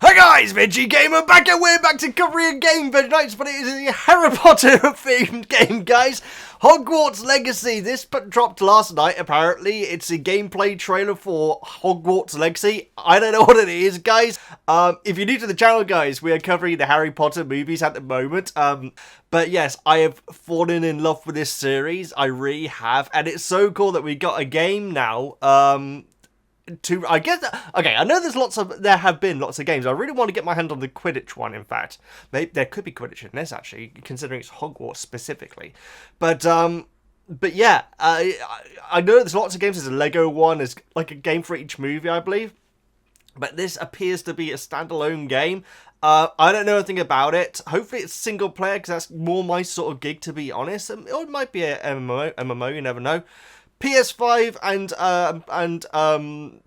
Hey guys, Veggie Gamer back, and we're back to covering a game, VEGGIEKNIGHTS, but it is a Harry Potter themed game, guys. Hogwarts Legacy. This dropped last night, apparently. It's a gameplay trailer for Hogwarts Legacy. I don't know what it is, guys. If you're new to the channel, guys, we are covering the Harry Potter movies at the moment. But yes, I have fallen in love with this series. I really have. And it's so cool that we got a game now. I guess, okay, I know there have been lots of games. I really want to get my hand on the Quidditch one, in fact. Maybe there could be Quidditch in this, actually, considering it's Hogwarts specifically. But yeah, I know there's lots of games. There's a Lego one. There's like a game for each movie, I believe. But this appears to be a standalone game. I don't know anything about it. Hopefully it's single player, because that's more my sort of gig, to be honest. Or it might be a MMO, you never know. PS5 and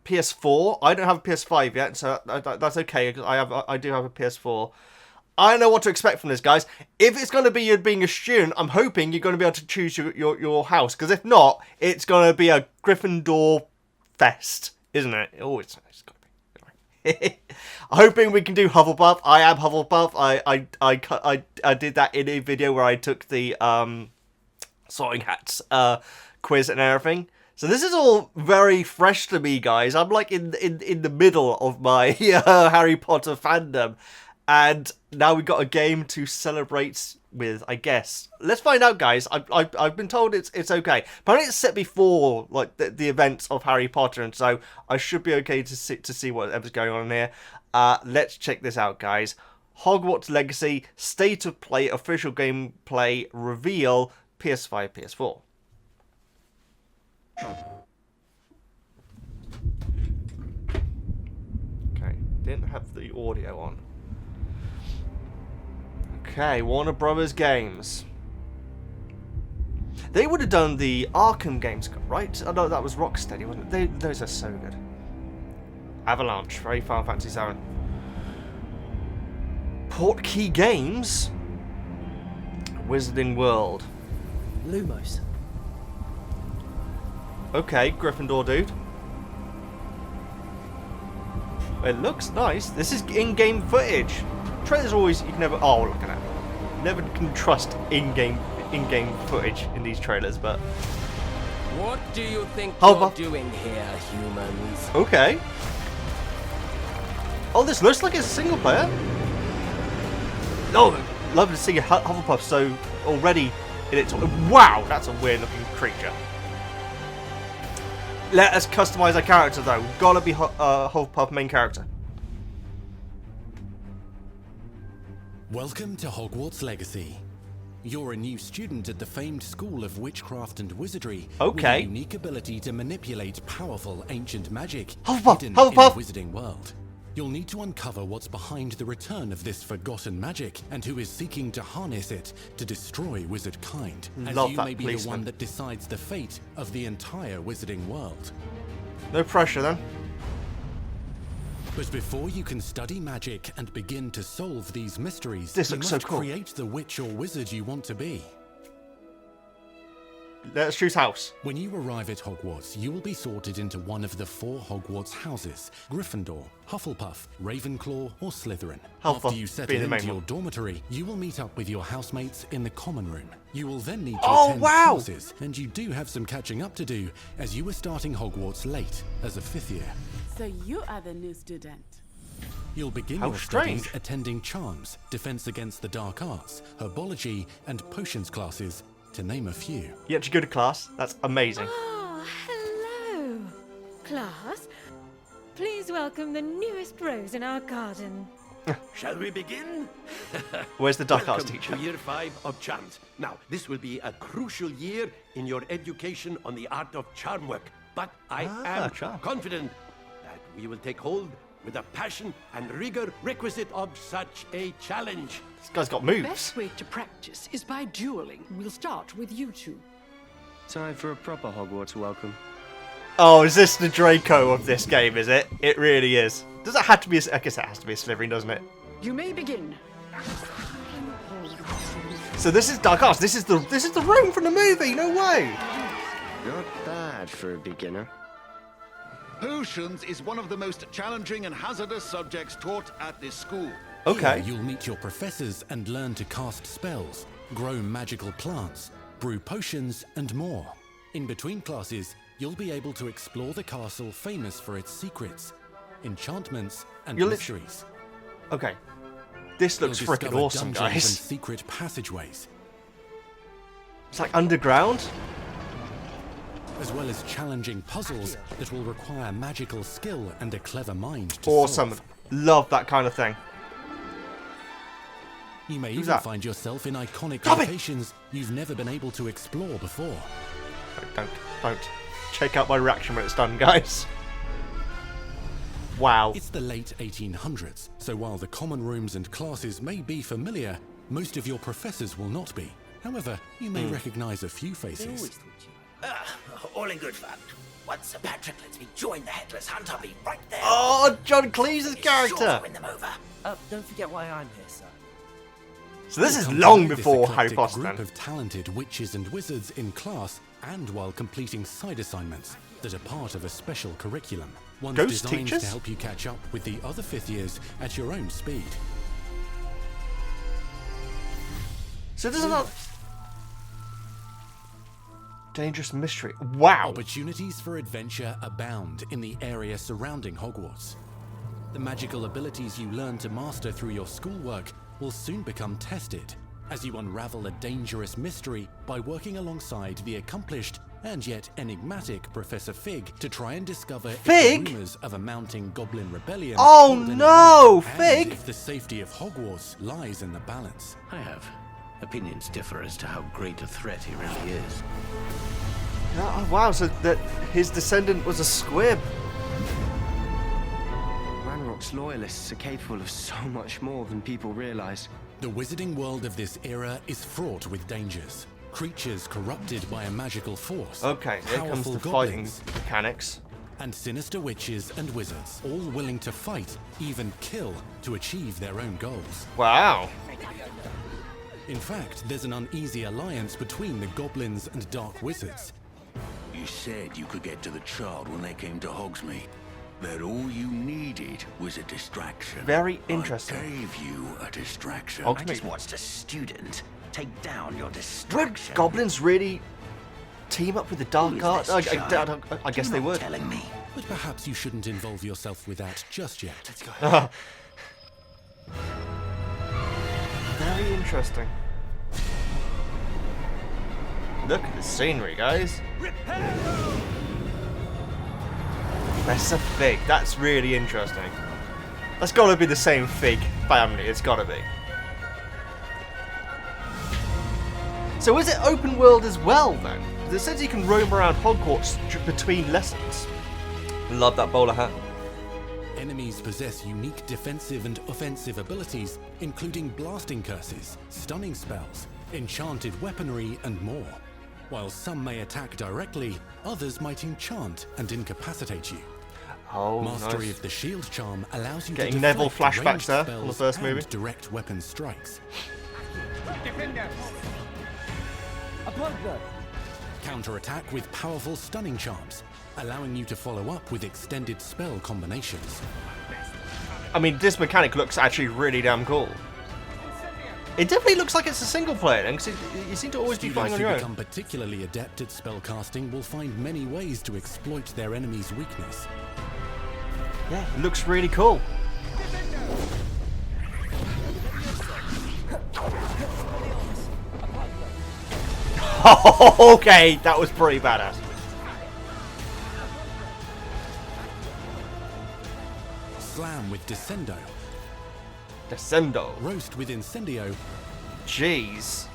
PS4. I don't have a PS5 yet, so that's okay. I do have a PS4. I don't know what to expect from this, guys. If it's going to be you being a student, I'm hoping you're going to be able to choose your house. Because if not, it's going to be a Gryffindor fest, isn't it? Oh, it's got to be. Hoping we can do HufflePuff. I am HufflePuff. I did that in a video where I took the Sorting Hats quiz and everything. So this is all very fresh to me, guys. I'm like in the middle of my Harry Potter fandom, and now we've got a game to celebrate with, I guess. Let's find out, guys. I've been told it's okay. Apparently it's set before like the events of Harry Potter, and so I should be okay to see whatever's going on here. Let's check this out, guys. Hogwarts Legacy State of Play official gameplay reveal, PS5, PS4. Okay, didn't have the audio on. Okay, Warner Brothers Games. They would have done the Arkham games, right? Oh no, that was Rocksteady, wasn't it? Those are so good. Avalanche, very Final Fantasy VII. Portkey Games. Wizarding World. Lumos. Okay, Gryffindor dude. It looks nice. This is in-game footage. Trailers always, you can never, oh look at that. Never can trust in-game footage in these trailers, but. What do you think you're doing here, humans? Okay. Oh, this looks like it's single player. Oh, love to see Hufflepuff so already in its. Wow, that's a weird looking creature. Let us customize our character, though. Gotta be Hufflepuff main character. Welcome to Hogwarts Legacy. You're a new student at the famed School of Witchcraft and Wizardry. Okay. With a unique ability to manipulate powerful ancient magic Hufflepuff, hidden Hufflepuff. in the Wizarding world. You'll need to uncover what's behind the return of this forgotten magic and who is seeking to harness it to destroy wizard kind. As Love you that may be policeman. the one that decides the fate of the entire Wizarding world. No pressure, then. But before you can study magic and begin to solve these mysteries, This you looks must so cool. create the witch or wizard you want to be. Let's choose house. When you arrive at Hogwarts, you will be sorted into one of the 4 Hogwarts houses: Gryffindor, Hufflepuff, Ravenclaw, or Slytherin. Hufflepuff After you settle being the main into your one. dormitory, you will meet up with your housemates in the common room. You will then need to Oh, attend wow. classes, and you do have some catching up to do, as you were starting Hogwarts late as a 5th year. So you are the new student. You'll begin How your studies strange. attending Charms, Defense Against the Dark Arts, Herbology, and Potions classes, to name a few. You actually go to class. That's amazing. Oh, hello, class. Please welcome the newest rose in our garden. Shall we begin? Where's the Dark Arts Welcome teacher? to year 5 of Charms. Now, this will be a crucial year in your education on the art of charm work. But I am charm. confident that we will take hold with the passion and rigor requisite of such a challenge. This guy's got moves. Best way to practice is by dueling. We'll start with you two. Time for a proper Hogwarts welcome. Oh, is this the Draco of this game, is it? It really is. Does it have to be I guess it has to be a Slytherin, doesn't it? You may begin. So this is Dark Arts. This is the room from the movie. No way. Not bad for a beginner. Potions is one of the most challenging and hazardous subjects taught at this school. Okay. Here you'll meet your professors and learn to cast spells, grow magical plants, brew potions, and more. In between classes, you'll be able to explore the castle famous for its secrets, enchantments, and mysteries. Okay. This looks You'll freaking discover awesome, dungeons guys. and secret passageways, It's like underground. as well as challenging puzzles that will require magical skill and a clever mind to Awesome. solve. Love that kind of thing. You may even that? find yourself in iconic Stop it! locations you've never been able to explore before. Don't. Check out my reaction when it's done, guys. Wow. It's the late 1800s, so while the common rooms and classes may be familiar, most of your professors will not be. However, you may recognize a few faces. All in good fun. Once Sir Patrick lets me join the Headless Hunt, I'll be right there. Oh, John Cleese's character. Sure to win them over. Don't forget why I'm here, sir. So this is Come long to know this before Harry eclectic Potter group then. of talented witches and wizards in class, and while completing side assignments that are part of a special curriculum. One's Ghost designed teachers? to help you catch up with the other fifth years at your own speed. So this is not... Dangerous mystery. Wow. Opportunities for adventure abound in the area surrounding Hogwarts. The magical abilities you learn to master through your schoolwork will soon become tested as you unravel a dangerous mystery by working alongside the accomplished and yet enigmatic Professor Fig to try and discover if Fig? the rumors of a mounting goblin rebellion Oh hold any no, weight, Fig! and if the safety of Hogwarts lies in the balance. I have. Opinions differ as to how great a threat he really is. Oh, wow, so that his descendant was a squib. Ranrock's loyalists are capable of so much more than people realize. The wizarding world of this era is fraught with dangers. Creatures corrupted by a magical force. Okay, here comes powerful the goblins, fighting mechanics. and sinister witches and wizards, all willing to fight, even kill, to achieve their own goals. Wow. In fact, there's an uneasy alliance between the goblins and dark wizards. You said you could get to the child when they came to Hogsmeade. That all you needed was a distraction. Very interesting. I gave you a distraction. Hogsmeade. I just watched a student take down your Would distraction. goblins really team up with the dark Who is arts? this I child? guess You're they not would. telling me. But perhaps you shouldn't involve yourself with that just yet. Let's go. Very interesting. Look at the scenery, guys. Professor Fig. That's really interesting. That's got to be the same Fig family. It's got to be. So is it open world as well then? 'Cause it says you can roam around Hogwarts between lessons. Love that bowler hat. Enemies possess unique defensive and offensive abilities, including blasting curses, stunning spells, enchanted weaponry, and more. While some may attack directly, others might enchant and incapacitate you. Oh, Mastery nice. of the shield charm allows you Getting to Neville deflect flashbacks ranged there on spells the first and movie. direct weapon strikes. Counterattack with powerful stunning charms, allowing you to follow up with extended spell combinations. I mean, this mechanic looks actually really damn cool. It definitely looks like it's a single player then, because you seem to always be fighting Students on who your become own. particularly adept at spellcasting will find many ways to exploit their enemy's weakness. Yeah, it looks really cool. Okay, that was pretty badass. Slam with Descendo. Descendo. Roast with Incendio. Jeez.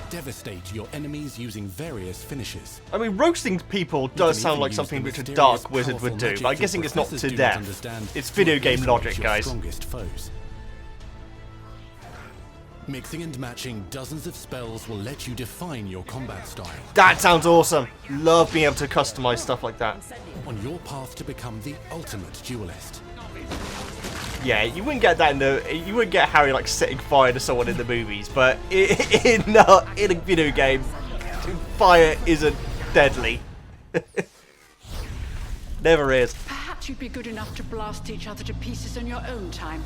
Devastate your enemies using various finishes. I mean, roasting people does can sound even like use something the which a mysterious, dark wizard powerful would do, magic but I'm your guessing it's not professors to do death. understand It's to video game obliterate logic, your guys. strongest foes. Mixing and matching dozens of spells will let you define your combat style. That sounds awesome. Love being able to customize stuff like that. On your path to become the ultimate duelist. Yeah, you wouldn't get that you wouldn't get Harry like setting fire to someone in the movies, but in a video game, fire isn't deadly. Never is. Perhaps Perhaps you'd be good enough to blast each other to pieces in your own time.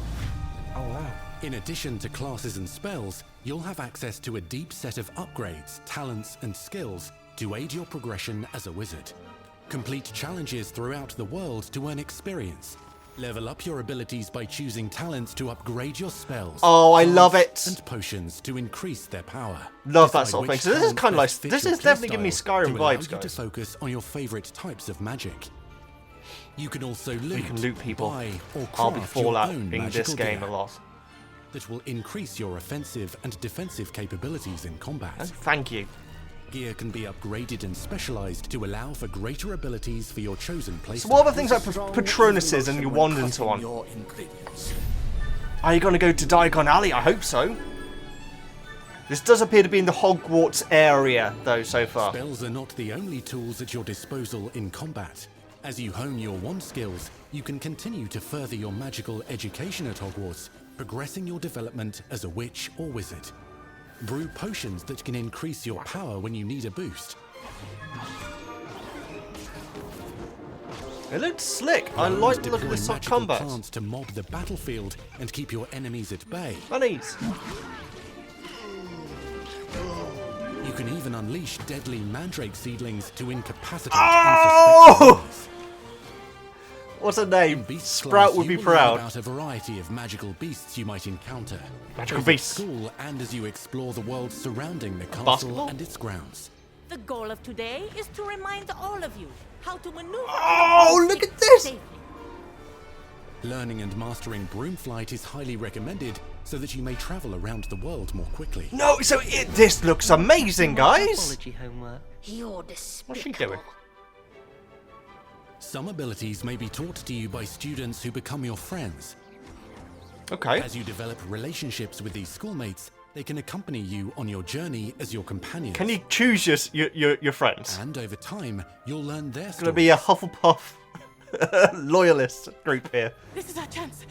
Oh, wow. In addition to classes and spells, you'll have access to a deep set of upgrades, talents, and skills to aid your progression as a wizard. Complete challenges throughout the world to earn experience. Level up your abilities by choosing talents to upgrade your spells. Oh, I love it. And potions to increase their power. Love that Decide sort of thing. which So this is talents kind of like, best fit this your is definitely giving me playstyle Skyrim to allow vibes, you to guys. focus on your favorite types of magic. You can also loot, You can loot people. buy, or I'll be craft your Fallout own in this magical game gear a lot. that will increase your offensive and defensive capabilities in combat. Oh, thank you. Gear can be upgraded and specialized to allow for greater abilities for your chosen playstyle. So what are the things like Patronuses and your wand and so on? Your ingredients. Are you going to go to Diagon Alley? I hope so. This does appear to be in the Hogwarts area, though, so far. Spells are not the only tools at your disposal in combat. As you hone your wand skills, you can continue to further your magical education at Hogwarts, progressing your development as a witch or wizard. Brew potions that can increase your power when you need a boost. It looks slick. I like the look of this magical combat. plants to mob the battlefield and keep your enemies at bay. Bunnies. You can even unleash deadly mandrake seedlings to incapacitate Oh! unsuspecting enemies. What's her name? Beast Sprout class, would be you will learn proud. about a variety of magical beasts you might encounter. Magical both at beasts. School and as you explore the world surrounding the castle basketball? and its grounds. The goal of today is to remind all of you how to maneuver. Oh, look at this! safely. Learning and mastering broom flight is highly recommended so that you may travel around the world more quickly. No, so this looks amazing, guys. Apology homework. You're What's she despicable. doing? Some abilities may be taught to you by students who become your friends. Okay. As you develop relationships with these schoolmates, they can accompany you on your journey as your companions. Can you choose your friends? And over time, you'll learn their It's going to be a HufflePuff loyalist group here. This is our chance.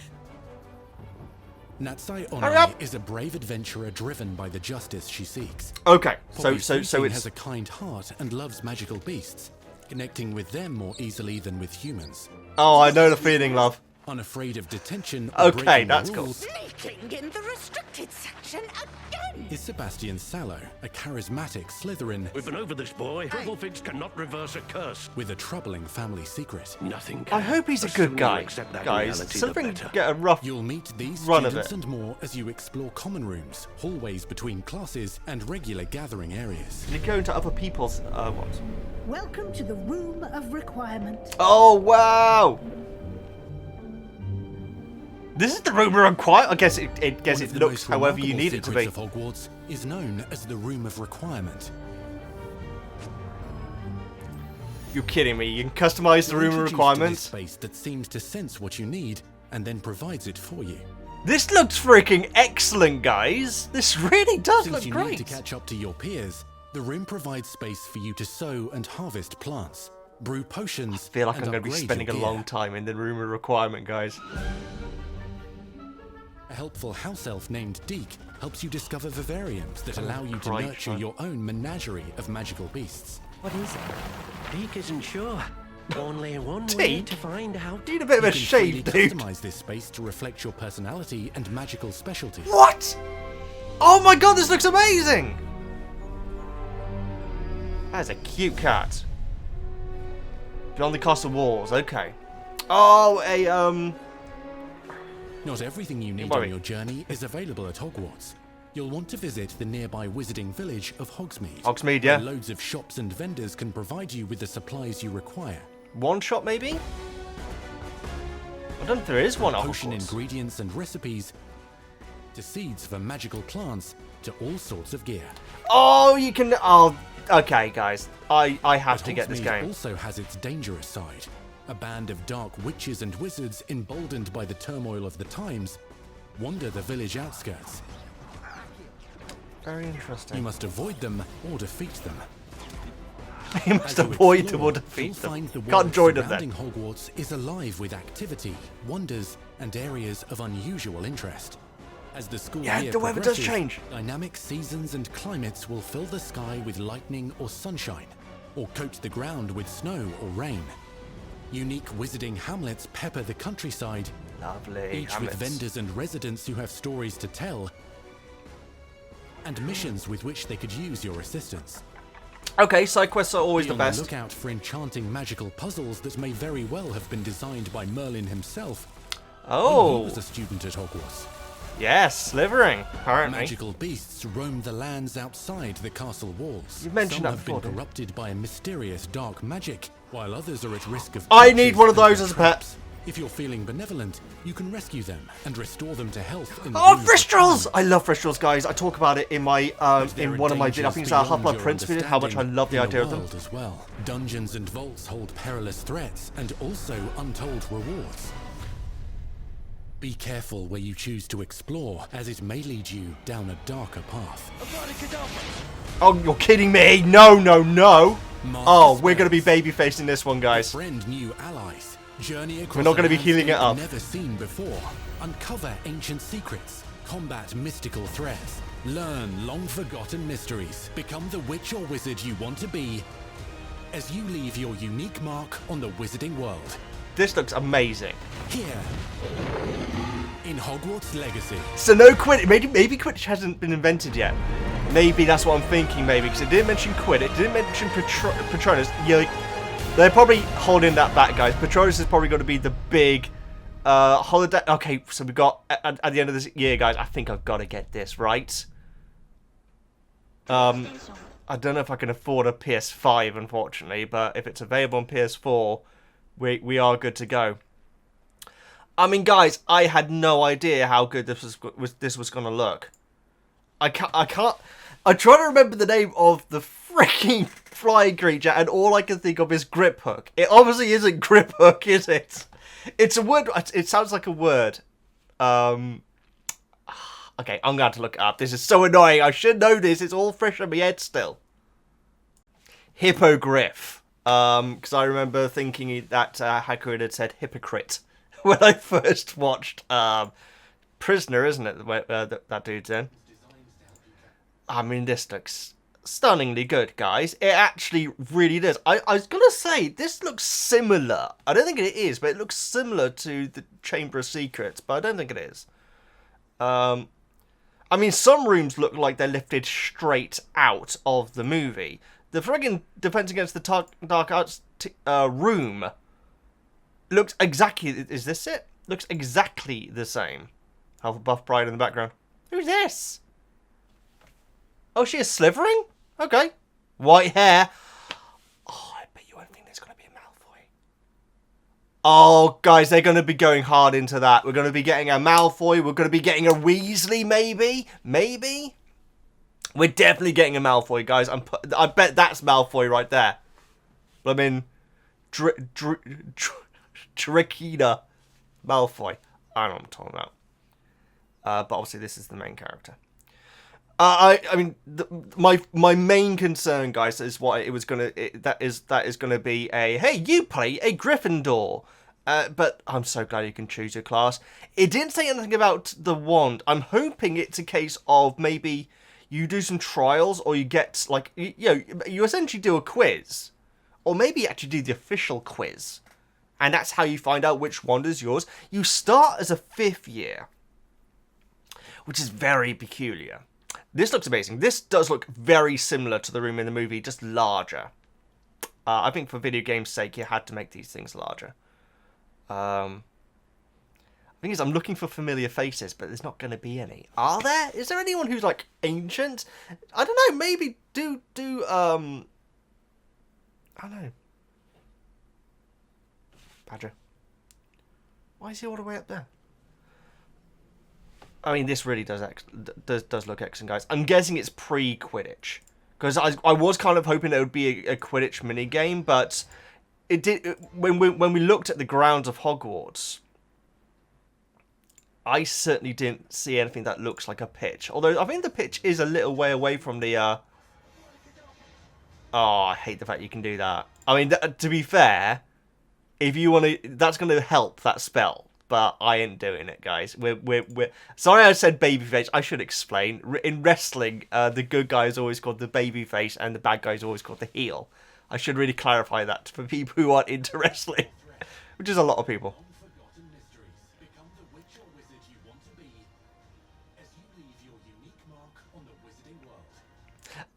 Natsai Hurry up! Onai is a brave adventurer driven by the justice she seeks. Okay, Poppy so Sweeting it's has a kind heart and loves magical beasts, connecting with them more easily than with humans. oh, I know the feeling, love. Unafraid of detention or Okay, breaking that's the cool. rules, Sneaking in the restricted section again. is Sebastian Sallow, a charismatic Slytherin We've been over this, boy. Trufflefigs cannot reverse a curse. with a troubling family secret. Nothing I can. hope he's a The good sooner you guy, accept that guys. reality, the Something better. get a rough. You'll meet these Run of students it. and more as you explore common rooms, hallways between classes, and regular gathering areas. You go into other people's what? Welcome to the Room of Requirement. Oh wow! This is the room of requirement. I guess One it of the looks most however you remarkable need it to be. secrets of Hogwarts is known as the Room of Requirement. You're kidding me? You can customize the You're room of introduced to this requirements. space that seems to sense what you need and then provides it for you. This looks freaking excellent, guys. This really does Since look you great. need to catch up to your peers, the room provides space for you to sow and harvest plants, brew potions, I feel like and I'm going to be upgrade spending a your long gear. time in the room of requirement, guys. A helpful house elf named Deke helps you discover vivariums that Oh, allow you to great nurture fun. your own menagerie of magical beasts. What is it? Deke isn't sure. Only one way Deke? to find out. Need a bit of You a can shave, freely dude. customize this space to reflect your personality and magical specialties. What? Oh my god, this looks amazing! That is a cute cat. Beyond the castle walls, okay. Oh, Not everything you need worry. on your journey is available at Hogwarts. You'll want to visit the nearby wizarding village of Hogsmeade. Hogsmeade, where yeah. loads of shops and vendors can provide you with the supplies you require. one shot maybe? I don't know if there is one at Potion Hogwarts. ingredients and recipes, to seeds for magical plants, to all sorts of gear. Oh, you can. Oh, okay, guys. I have But to get this Hogsmeade game. also has its dangerous side. A band of dark witches and wizards, emboldened by the turmoil of the times, wander the village outskirts. Very You interesting. must avoid them or defeat them. You must As you avoid them explore, or defeat you'll them. find the Can't world join them surrounding then. Hogwarts is alive with activity, wonders, and areas of unusual interest. As the school Yeah, year the weather does progresses, change. dynamic seasons and climates will fill the sky with lightning or sunshine, or coat the ground with snow or rain. Unique wizarding hamlets pepper the countryside, Lovely. each with vendors and residents who have stories to tell, and missions with which they could use your assistance. Okay, side quests are always the best. Look out for enchanting magical puzzles that may very well have been designed by Merlin himself. Oh. He was a student at Hogwarts. Yes, slivering, apparently. Magical beasts roam the lands outside the castle walls. You mentioned Some that before, have been corrupted by a mysterious dark magic, while others are at risk of... I need one of those as a pet. If you're feeling benevolent, you can rescue them and restore them to health. In Oh, Fristrals! I love Fristrals, guys. I talk about it in my in one of my... I think it's our HufflePuff Prince video, how much I love the idea of them. As well. Dungeons and vaults hold perilous threats and also untold rewards. Be careful where you choose to explore, as it may lead you down a darker path. Oh, you're kidding me! No, no, no! Oh, we're going to be baby-facing this one, guys. Befriend new allies. Journey across We're not going to be healing it up. Never seen before. Uncover ancient secrets. Combat mystical threats. Learn long-forgotten mysteries. Become the witch or wizard you want to be, as you leave your unique mark on the wizarding world. This looks amazing. Here, in Hogwarts Legacy. So no Quidditch. Maybe Quidditch hasn't been invented yet. Maybe that's what I'm thinking. Maybe because it didn't mention Quidditch, it didn't mention Patronus. Yeah, they're probably holding that back, guys. Patronus is probably going to be the big holiday. Okay, so we got at the end of this year, guys. I think I've got to get this right. I don't know if I can afford a PS5, unfortunately, but if it's available on PS4. We are good to go. I mean, guys, I had no idea how good this was going to look. I can't. I try to remember the name of the freaking flying creature, and all I can think of is grip hook. It obviously isn't grip hook, is it? It's a word. It sounds like a word. Okay, I'm gonna have to look it up. This is so annoying. I should know this. It's all fresh in my head still. Hippogriff. Because I remember thinking that Hagrid had said hypocrite when I first watched Prisoner, isn't it? That dude's in. I mean, this looks stunningly good, guys. It actually really does. I was going to say, this looks similar. I don't think it is, but it looks similar to the Chamber of Secrets, but I don't think it is. I mean, some rooms look like they're lifted straight out of the movie. The friggin' Defense Against the Dark Arts room looks exactly... Is this it? Looks exactly the same. HufflePuff Pride in the background. Who's this? Oh, she is slivering? Okay. White hair. Oh, I bet you won't think there's going to be a Malfoy. Oh, guys, they're going to be going hard into that. We're going to be getting a Malfoy. We're going to be getting a Weasley, maybe? Maybe? We're definitely getting a Malfoy, guys. I bet that's Malfoy right there. I mean, Drakina Malfoy. I don't know what I'm talking about. But obviously this is the main character. I mean, my main concern, guys, is what it was gonna. That is gonna be a hey, you play a Gryffindor. But I'm so glad you can choose your class. It didn't say anything about the wand. I'm hoping it's a case of maybe you do some trials, or you get like you essentially do a quiz, or maybe you actually do the official quiz, and that's how you find out which wand is yours. You start as a 5th year, which is very peculiar. This looks amazing. This does look very similar to the room in the movie, just larger. I think for video games' sake, you had to make these things larger. The thing is, I'm looking for familiar faces, but there's not going to be any. Are there? Is there anyone who's, like, ancient? I don't know, maybe I don't know. Badger. Why is he all the way up there? I mean, this really does look excellent, guys. I'm guessing it's pre-Quidditch. Because I was kind of hoping there would be a Quidditch minigame, but it did. When we looked at the grounds of Hogwarts, I certainly didn't see anything that looks like a pitch. Although, I think the pitch is a little way away from the... Oh, I hate the fact you can do that. I mean, to be fair, if you want to... That's going to help that spell. But I ain't doing it, guys. We're sorry I said babyface. I should explain. In wrestling, the good guy is always called the babyface, and the bad guy is always called the heel. I should really clarify that for people who aren't into wrestling. which is a lot of people.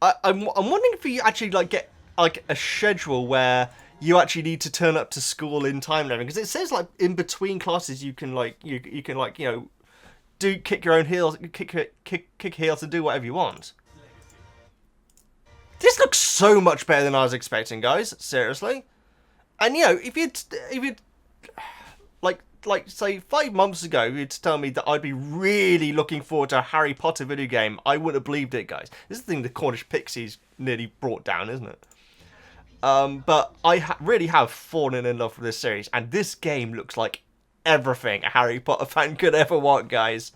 I'm wondering if you actually like get like a schedule where you actually need to turn up to school in time and everything, because it says like in between classes you can like you can like, you know, do kick your own heels, kick heels and do whatever you want. This looks so much better than I was expecting, guys. Seriously. And you know, if you'd like say 5 months ago, you'd tell me that I'd be really looking forward to a Harry Potter video game, I wouldn't have believed it, guys. This is the thing the Cornish Pixies nearly brought down, isn't it? But I really have fallen in love with this series, and this game looks like everything a Harry Potter fan could ever want, guys.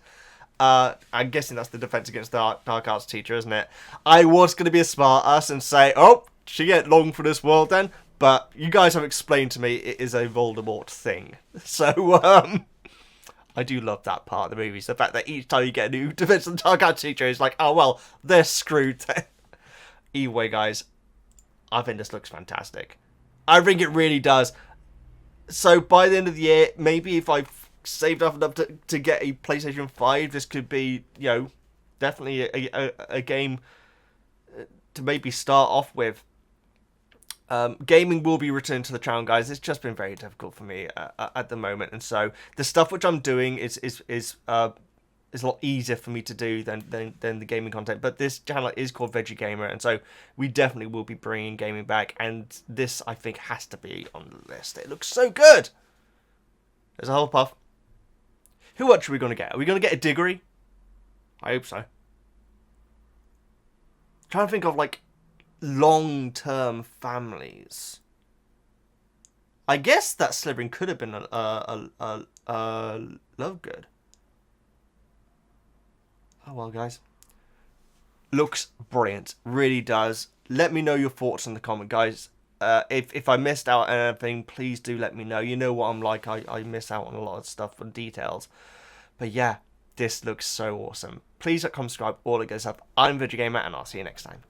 I'm guessing that's the Defense Against the Dark Arts teacher, isn't it? I was going to be a smart ass and say, oh, she ain't long for this world then. But you guys have explained to me it is a Voldemort thing. So, I do love that part of the movies. The fact that each time you get a new Defense of the Dark Arts teacher, it's like, oh, well, they're screwed then. Either way, guys, I think this looks fantastic. I think it really does. So, by the end of the year, maybe if I've saved up enough to get a PlayStation 5, this could be, you know, definitely a game to maybe start off with. Gaming will be returned to the channel, guys. It's just been very difficult for me at the moment, and so the stuff which I'm doing is a lot easier for me to do than the gaming content. But this channel is called Veggie Gamer, and so we definitely will be bringing gaming back. And this, I think, has to be on the list. It looks so good. There's a HufflePuff. Who else are we going to get? Are we going to get a Diggory? I hope so. Trying to think of like long-term families. I guess that Slytherin could have been a Lovegood. Oh well, guys. Looks brilliant, really does. Let me know your thoughts in the comment, guys. If I missed out on anything, please do let me know. You know what I'm like. I miss out on a lot of stuff and details. But yeah, this looks so awesome. Please like, comment, subscribe, all that good stuff. I'm VeggieGamer, and I'll see you next time.